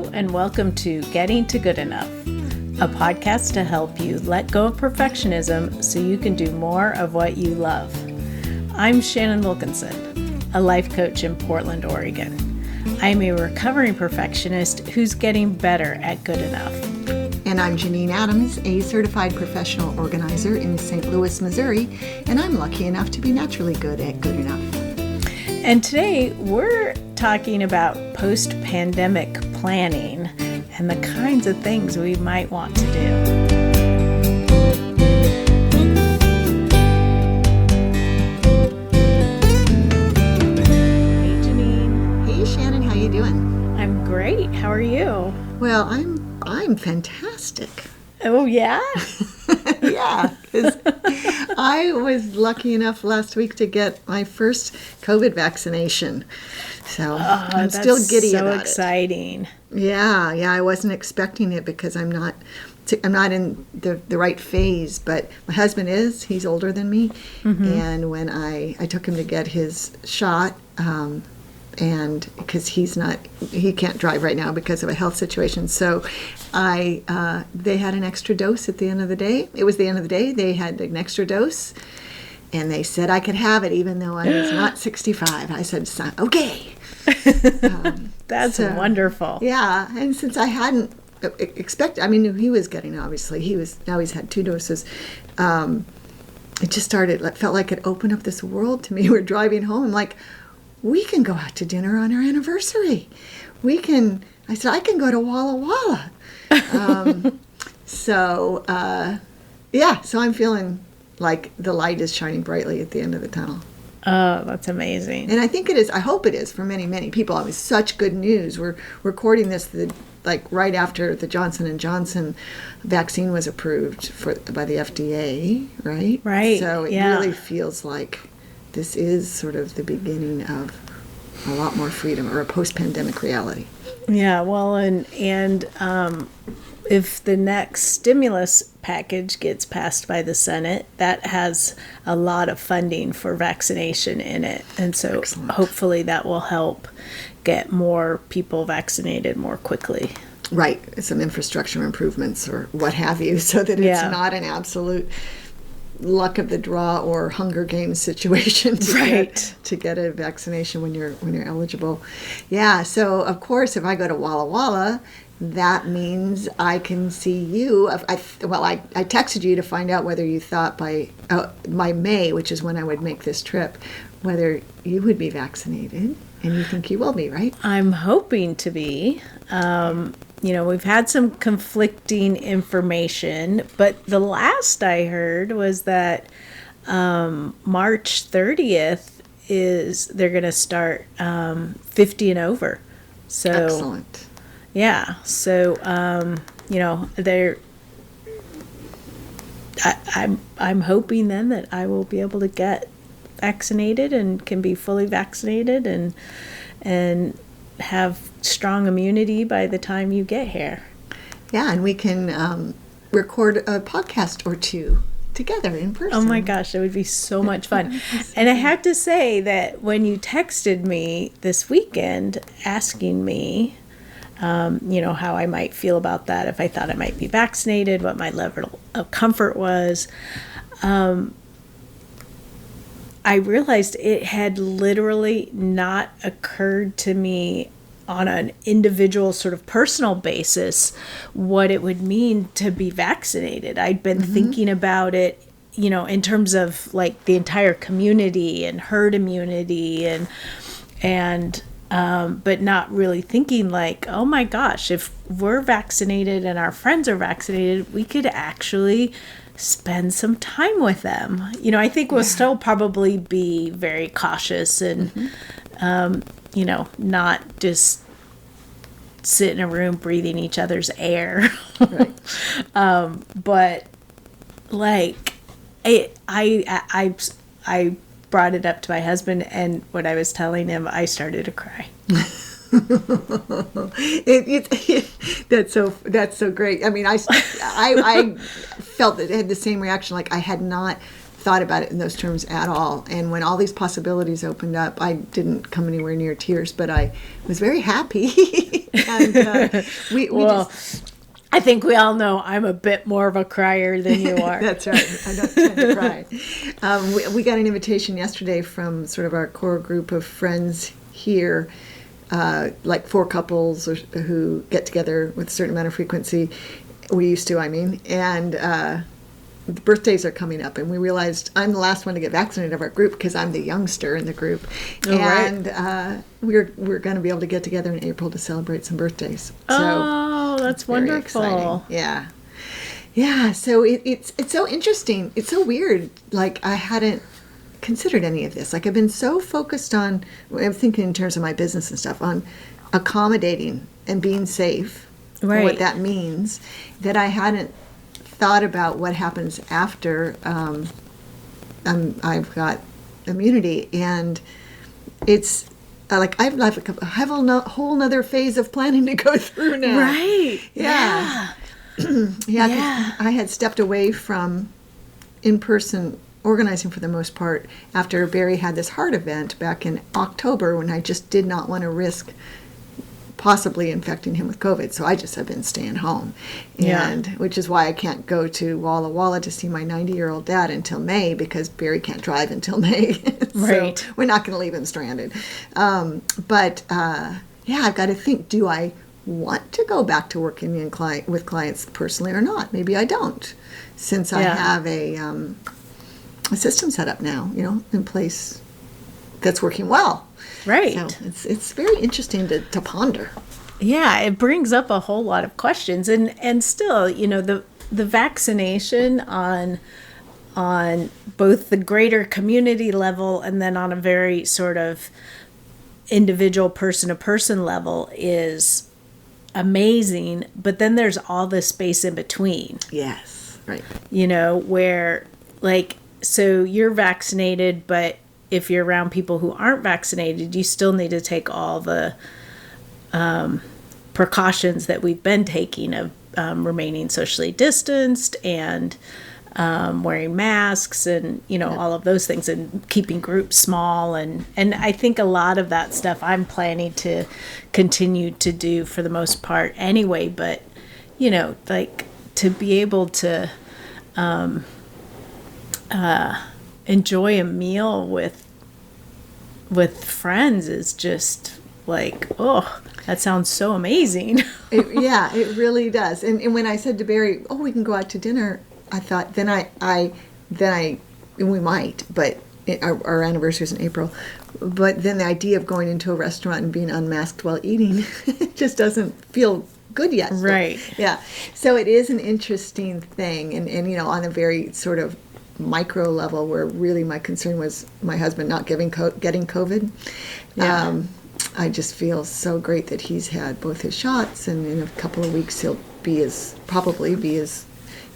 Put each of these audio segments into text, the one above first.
Hello, and welcome to Getting to Good Enough, a podcast to help you let go of perfectionism so you can do more of what you love. I'm Shannon Wilkinson, a life coach in Portland, Oregon. I'm a recovering perfectionist who's getting better at good enough. And I'm Janine Adams, a certified professional organizer in St. Louis, Missouri, and I'm lucky enough to be naturally good at good enough. And today we're talking about post-pandemic planning and the kinds of things we might want to do. Hey Janine. Hey Shannon, how you doing? I'm great. How are you? Well, I'm fantastic. Oh yeah? Yeah, because I was lucky enough last week to get my first COVID vaccination. So I'm still giddy about it. So exciting. Yeah, I wasn't expecting it because I'm not in the right phase, but my husband is. He's older than me. Mm-hmm. And when I took him to get his shot, and because he can't drive right now because of a health situation, so they had an extra dose at the end of the day. It was the end of the day. They had an extra dose, and they said I could have it even though I was not 65. I said, okay. That's wonderful. Yeah, and since I hadn't expected, I mean, he was getting, obviously, now he's had 2 doses. It just felt like it opened up this world to me. We're driving home. I'm like, we can go out to dinner on our anniversary. I said, I can go to Walla Walla. So I'm feeling like the light is shining brightly at the end of the tunnel. Oh, that's amazing. And I think it is, I hope it is for many, many people. I mean, such good news. We're recording this right after the Johnson & Johnson vaccine was approved by the FDA, right? Right. So it really feels like this is sort of the beginning of a lot more freedom, or a post-pandemic reality. Yeah, well, and if the next stimulus package gets passed by the Senate, that has a lot of funding for vaccination in it. And so Excellent. Hopefully that will help get more people vaccinated more quickly. Right. Some infrastructure improvements or what have you, so that it's not an absolute luck of the draw or Hunger Games situation to get a vaccination when you're eligible. Yeah, so of course if I go to Walla Walla, that means I can see you. I texted you to find out whether you thought by May, which is when I would make this trip, whether you would be vaccinated, and you think you will be, right? I'm hoping to be. We've had some conflicting information, but the last I heard was that March 30th they're going to start 50 and over. So excellent. Yeah. So I'm hoping then that I will be able to get vaccinated and can be fully vaccinated and have strong immunity by the time you get here. Yeah, and we can record a podcast or two together in person. Oh my gosh, that would be so much fun. And I have to say that when you texted me this weekend asking me, how I might feel about that, if I thought I might be vaccinated, what my level of comfort was, I realized it had literally not occurred to me on an individual sort of personal basis what it would mean to be vaccinated. I'd been thinking about it, in terms of like the entire community and herd immunity and but not really thinking like, oh my gosh, if we're vaccinated and our friends are vaccinated, we could actually spend some time with them. I think we'll still probably be very cautious and, not just sit in a room breathing each other's air. Right. But like, I brought it up to my husband, and when I was telling him, I started to cry. That's so great. I mean, I felt that it had the same reaction. Like I had not thought about it in those terms at all. And when all these possibilities opened up, I didn't come anywhere near tears, but I was very happy. And we just... I think we all know I'm a bit more of a crier than you are. That's right. I don't tend to cry. We got an invitation yesterday from sort of our core group of friends here, like 4 couples who get together with a certain amount of frequency. We used to, and the birthdays are coming up, and we realized I'm the last one to get vaccinated of our group because I'm the youngster in the group. Oh, and right. We're going to be able to get together in April to celebrate some birthdays. So that's wonderful. Exciting. Yeah. So it's so interesting. It's so weird. Like, I hadn't considered any of this. Like, I've been so focused on, I'm thinking in terms of my business and stuff, on accommodating and being safe, right, what that means, that I hadn't thought about what happens after I've got immunity. And it's like I have a whole nother phase of planning to go through now. Right. Yeah. Yeah. I had stepped away from in-person organizing for the most part after Barry had this heart event back in October, when I just did not want to risk possibly infecting him with COVID. So I just have been staying home. And which is why I can't go to Walla Walla to see my 90-year-old dad until May, because Barry can't drive until May. Right. So we're not going to leave him stranded. But I've got to think, do I want to go back to working with clients personally or not? Maybe I don't, since I have a system set up now, in place that's working well. Right. So it's very interesting to ponder. Yeah, it brings up a whole lot of questions, and still, the vaccination on both the greater community level and then on a very sort of individual person to person level is amazing, but then there's all this space in between. Yes, right. Where, like, so you're vaccinated, but if you're around people who aren't vaccinated, you still need to take all the precautions that we've been taking of remaining socially distanced and wearing masks and, all of those things, and keeping groups small. And I think a lot of that stuff I'm planning to continue to do for the most part anyway. But, like, to be able to enjoy a meal with friends is just like, oh, that sounds so amazing. It really does. And when I said to Barry, oh, we can go out to dinner, I thought then we might, but our anniversary is in April. But then the idea of going into a restaurant and being unmasked while eating just doesn't feel good yet. Right. Yeah. So it is an interesting thing, and on a very sort of micro level, where really my concern was my husband not getting COVID. I just feel so great that he's had both his shots, and in a couple of weeks he'll probably be as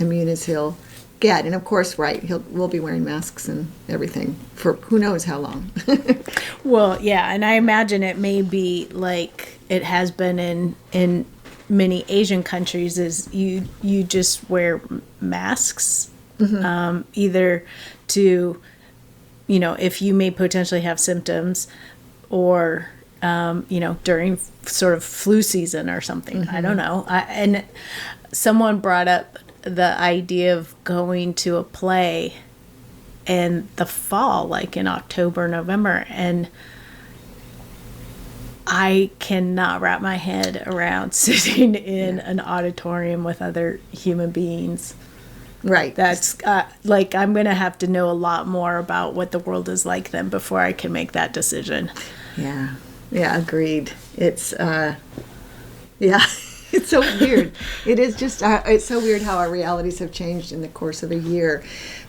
immune as he'll get. And of course, we'll be wearing masks and everything for who knows how long. Well, yeah, and I imagine it may be like it has been in many Asian countries, is you just wear masks. Mm-hmm. Either to, if you may potentially have symptoms, or, during sort of flu season or something. Mm-hmm. I don't know. And someone brought up the idea of going to a play in the fall, like in October, November, and I cannot wrap my head around sitting in an auditorium with other human beings. Right. That's like, I'm going to have to know a lot more about what the world is like then before I can make that decision. Yeah. Yeah, agreed. It's, it's so weird. It is just, it's so weird how our realities have changed in the course of a year.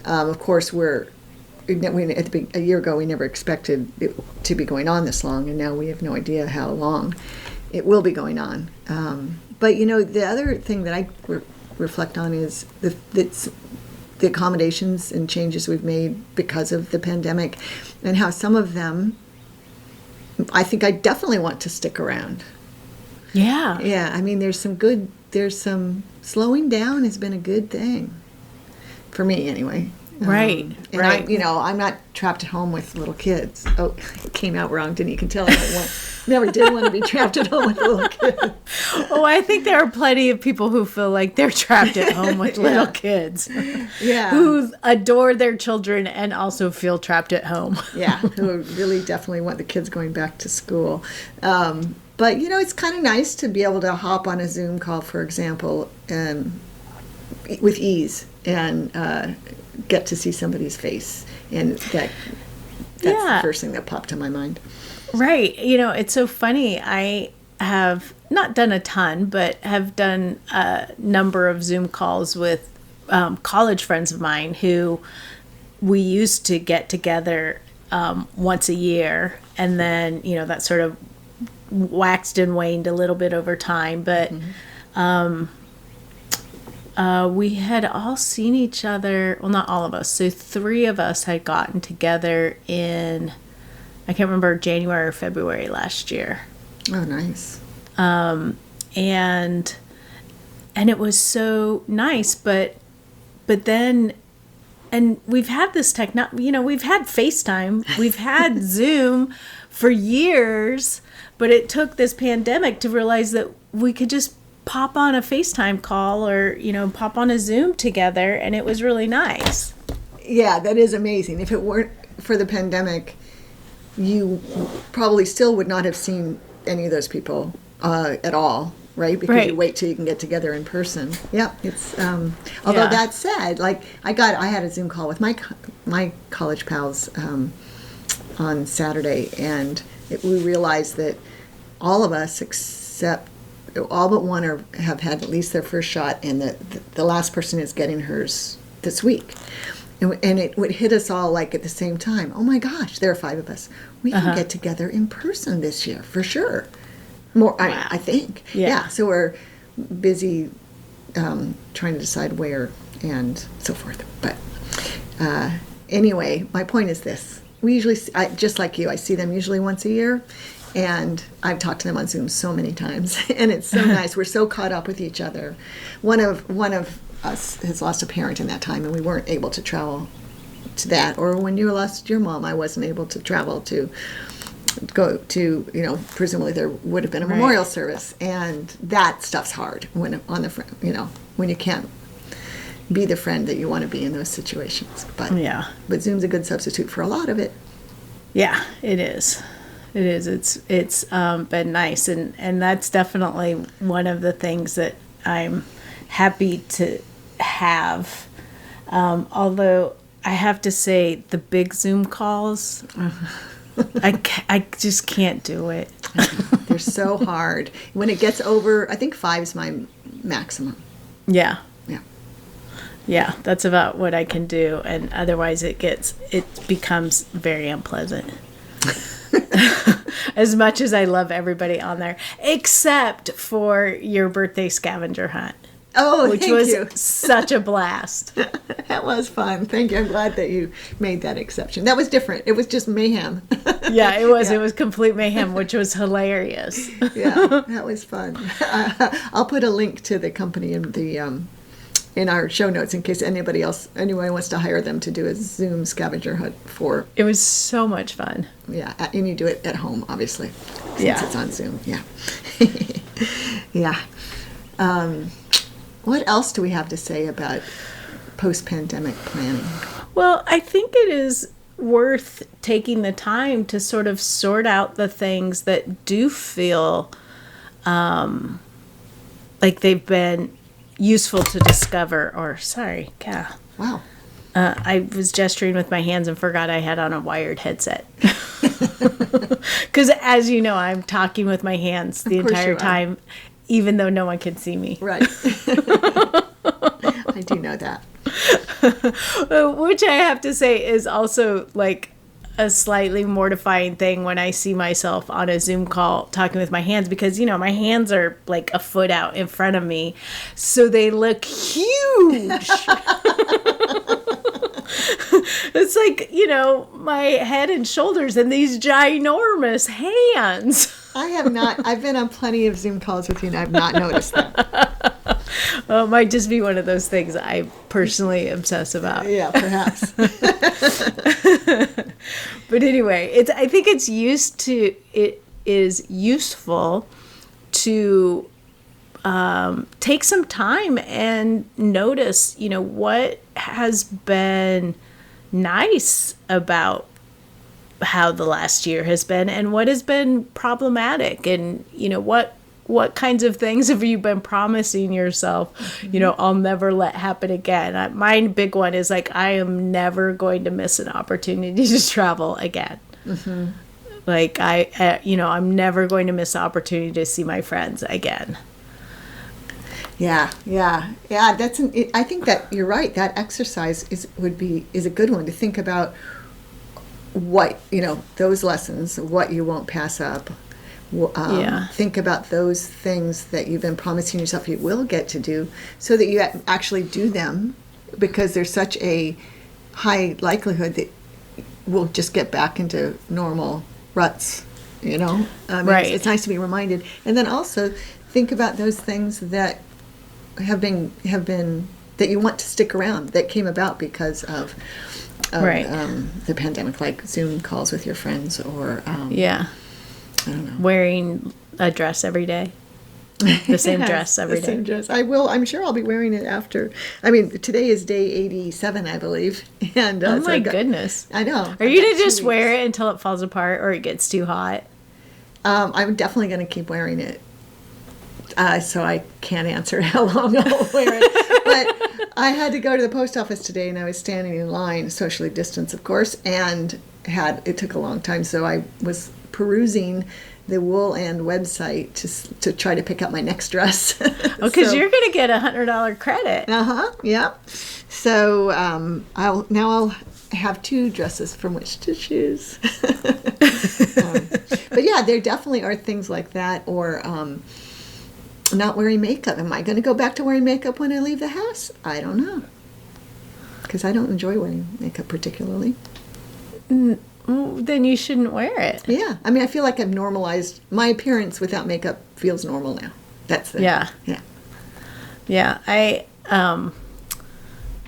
Of course, a year ago, we never expected it to be going on this long, and now we have no idea how long it will be going on. But, the other thing that I reflect on is the accommodations and changes we've made because of the pandemic, and how some of them I think I definitely want to stick around. Yeah. Yeah, there's some slowing down has been a good thing for me anyway. Right. And I'm not trapped at home with little kids. Oh, it came out wrong, didn't you? You can tell never did want to be trapped at home with little kids. Oh, I think there are plenty of people who feel like they're trapped at home with little kids. Yeah. Who adore their children and also feel trapped at home. Yeah, who really definitely want the kids going back to school. But, it's kind of nice to be able to hop on a Zoom call, for example, with ease and get to see somebody's face. And that's the first thing that popped to my mind. Right. It's so funny. I have not done a ton, but have done a number of Zoom calls with college friends of mine who we used to get together once a year. And then, that sort of waxed and waned a little bit over time. But we had all seen each other. Well, not all of us. So 3 of us had gotten together in, I can't remember, January or February last year. Oh, nice. And it was so nice, but then, and we've had this we've had FaceTime, we've had Zoom for years, but it took this pandemic to realize that we could just pop on a FaceTime call or, pop on a Zoom together, and it was really nice. Yeah, that is amazing. If it weren't for the pandemic, you probably still would not have seen any of those people at all, right? Because you wait till you can get together in person. Yeah, it's although that said, like I had a Zoom call with my college pals on Saturday, and we realized that all of us, except all but one, have had at least their first shot, and the last person is getting hers this week. And it would hit us all like at the same time. Oh my gosh, there are 5 of us. We can get together in person this year for sure. More, wow. I think. Yeah. So we're busy trying to decide where and so forth. But anyway, my point is this: we usually, just like you, I see them usually once a year, and I've talked to them on Zoom so many times, and it's so nice. We're so caught up with each other. One of us has lost a parent in that time, and we weren't able to travel to that. Or when you lost your mom, I wasn't able to travel to go to, presumably there would have been a memorial service, and that stuff's hard when on the when you can't be the friend that you want to be in those situations. But Zoom's a good substitute for a lot of it. Yeah, it is. It is. It's been nice, and that's definitely one of the things that I'm happy to have. Although I have to say, the big Zoom calls, I just can't do it. They're so hard. When it gets over, I think 5 is my maximum. Yeah. Yeah, that's about what I can do, and otherwise it becomes very unpleasant. As much as I love everybody on there, except for your birthday scavenger hunt. Oh, which was such a blast. That was fun. Thank you. I'm glad that you made that exception. That was different. It was just mayhem. Yeah, it was. Yeah. It was complete mayhem, which was hilarious. Yeah, that was fun. I'll put a link to the company in our show notes in case anyone wants to hire them to do a Zoom scavenger hunt for. It was so much fun. Yeah, and you do it at home, obviously, since it's on Zoom. Yeah. Yeah. What else do we have to say about post-pandemic planning? Well, I think it is worth taking the time to sort of sort out the things that do feel like they've been useful to discover, Wow. I was gesturing with my hands and forgot I had on a wired headset. Because as you know, I'm talking with my hands the entire time, even though no one can see me. Right. I do know that. Which I have to say is also like a slightly mortifying thing when I see myself on a Zoom call talking with my hands, because, my hands are like a foot out in front of me. So they look huge. It's like, my head and shoulders and these ginormous hands. I have not. I've been on plenty of Zoom calls with you, and I've not noticed that. Well, it might just be one of those things I personally obsess about. Yeah, perhaps. But anyway, I think it is useful to take some time and notice, what has been nice about how the last year has been and what has been problematic, and what kinds of things have you been promising yourself, I'll never let happen again. My big one is like, I am never going to miss an opportunity to travel again. Mm-hmm. Like I'm never going to miss the opportunity to see my friends again. Yeah. I think that you're right. That exercise is a good one to think about. What those lessons, what you won't pass up. Think about those things that you've been promising yourself you will get to do, so that you actually do them, because there's such a high likelihood that we'll just get back into normal ruts. Right. It's nice to be reminded, and then also think about those things that have been that you want to stick around, that came about because of right. The pandemic, like Zoom calls with your friends, or I don't know, wearing a dress every day, the same dress every day. Same dress. I will. I'm sure I'll be wearing it after. I mean, today is day 87, I believe. And oh my goodness! I know. Are you gonna just wear it until it falls apart or it gets too hot? I'm definitely going to keep wearing it. So I can't answer how long I'll wear it. But I had to go to the post office today, and I was standing in line, socially distanced, of course, and it took a long time. So I was perusing the Wool And website to try to pick up my next dress. Because you're going to get $100 credit. Yeah. So I'll have 2 dresses from which to choose. But yeah, there definitely are things like that, or not wearing makeup. Am I going to go back to wearing makeup when I leave the house? I don't know, because I don't enjoy wearing makeup particularly. Then you shouldn't wear it. Yeah, I mean, I feel like I've normalized my appearance without makeup. Feels normal now. That's the yeah. I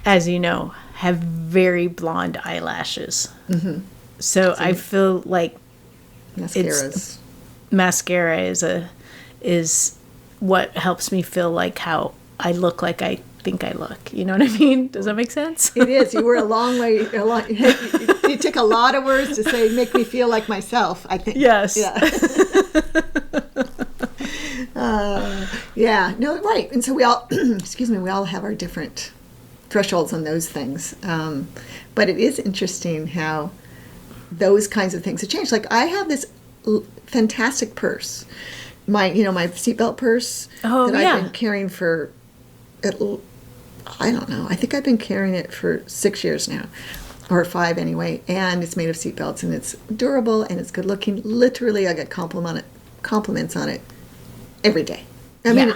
as you know, have very blonde eyelashes. Mm-hmm. So I feel like mascara is what helps me feel like how I look like I think I look. You know what I mean? Does that make sense? It is. You were a long way. You took a lot of words to say, make me feel like myself, I think. Yes. Yeah. No, right. And so we all, we all have our different thresholds on those things. But it is interesting how those kinds of things have changed. Like, I have this fantastic purse. My seatbelt purse that I've been carrying for, I don't know, I think I've been carrying it for 6 years now, or 5 anyway, and it's made of seatbelts, and it's durable, and it's good looking. Literally, I get compliments on it every day. I mean,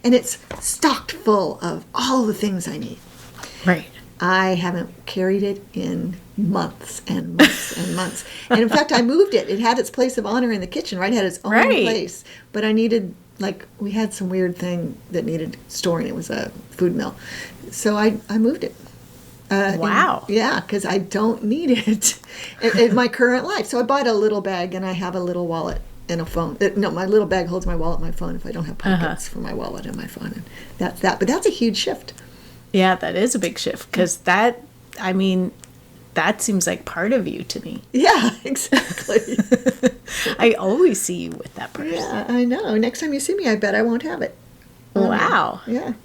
and it's stocked full of all the things I need. Right. I haven't carried it in months and months and months. And in fact, I moved it. It had its place of honor in the kitchen, right? It had its own place. But I needed, we had some weird thing that needed storing. It was a food mill. So I moved it. Wow. Because I don't need it in my current life. So I bought a little bag, and I have a little wallet and a phone. My little bag holds my wallet and my phone if I don't have pockets for my wallet and my phone. And that's that. But that's a huge shift. Yeah, that is a big shift, because that seems like part of you to me. Yeah, exactly. I always see you with that purse. Yeah, I know. Next time you see me, I bet I won't have it. Wow. Yeah.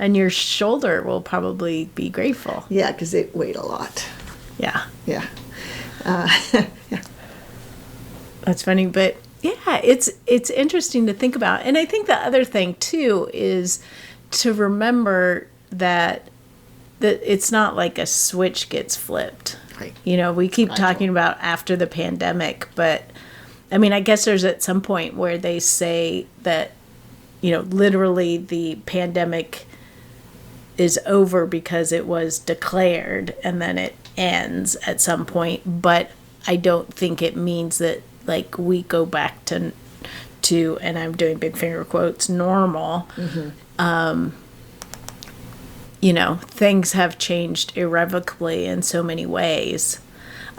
And your shoulder will probably be grateful. Yeah, because it weighed a lot. Yeah. Yeah. Yeah. That's funny, but yeah, it's interesting to think about. And I think the other thing too is to remember that it's not like a switch gets flipped. Right. We keep talking about after the pandemic, but I mean, I guess there's at some point where they say that, literally the pandemic is over because it was declared, and then it ends at some point. But I don't think it means that we go back to, and I'm doing big finger quotes, normal. Mm-hmm. things have changed irrevocably in so many ways.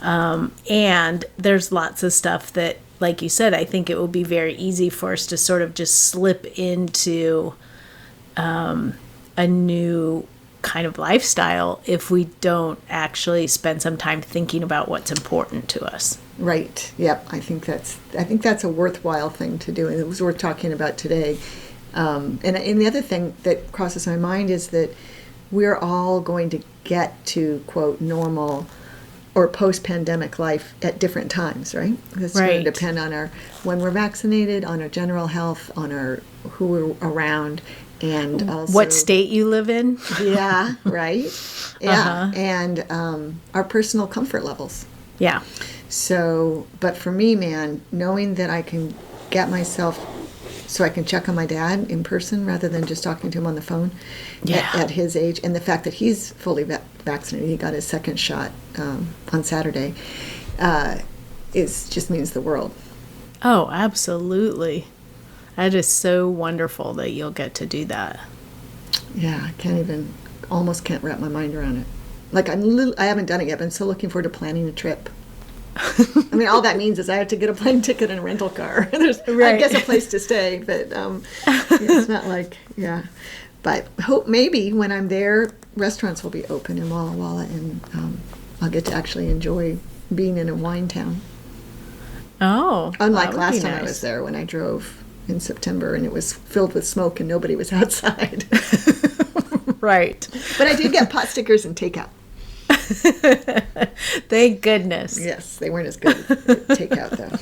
And there's lots of stuff that, like you said, I think it will be very easy for us to sort of just slip into a new kind of lifestyle if we don't actually spend some time thinking about what's important to us. Right. Yep. I think that's a worthwhile thing to do, and it was worth talking about today. And the other thing that crosses my mind is that we're all going to get to, quote, normal or post-pandemic life at different times, right? It's going to depend on when we're vaccinated, on our general health, on who we're around, and also what state you live in. Yeah, right. Yeah, and our personal comfort levels. Yeah. So, but for me, man, knowing that I can get myself so I can check on my dad in person rather than just talking to him on the phone at his age, and the fact that he's fully vaccinated, he got his second shot on Saturday, just means the world. Oh, absolutely. That is so wonderful that you'll get to do that. Yeah, almost can't wrap my mind around it. Like I haven't done it yet, but I'm still looking forward to planning a trip. I mean, all that means is I have to get a plane ticket and a rental car. There's, I guess, a place to stay, but it's not like, yeah. But hope maybe when I'm there, restaurants will be open in Walla Walla, and I'll get to actually enjoy being in a wine town. Oh, unlike last time I was there when I drove in September and it was filled with smoke and nobody was outside. Right. But I did get pot stickers and takeout. Thank goodness. Yes, they weren't as good at takeout though.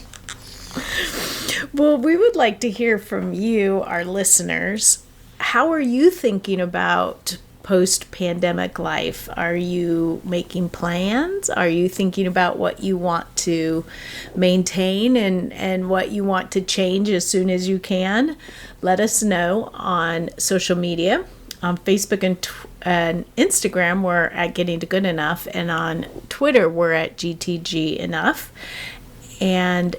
Well, we would like to hear from you, our listeners. How are you thinking about post-pandemic life? Are you making plans? Are you thinking about what you want to maintain and what you want to change as soon as you can? Let us know on social media. On Facebook and Instagram, we're at Getting to Good Enough, and on Twitter, we're at GTG Enough. And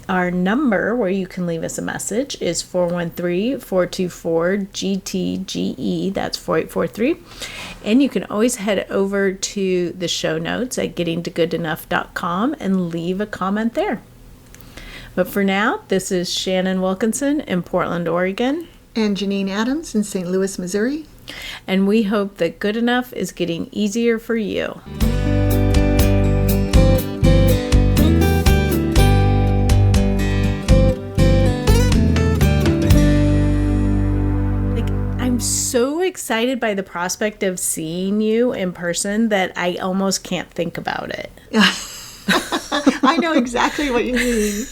our number where you can leave us a message is 413-424-GTGE. That's 4843. And you can always head over to the show notes at gettingtogoodenough.com and leave a comment there. But for now, this is Shannon Wilkinson in Portland, Oregon. And Janine Adams in St. Louis, Missouri. And we hope that good enough is getting easier for you. I'm so excited by the prospect of seeing you in person that I almost can't think about it. I know exactly what you mean.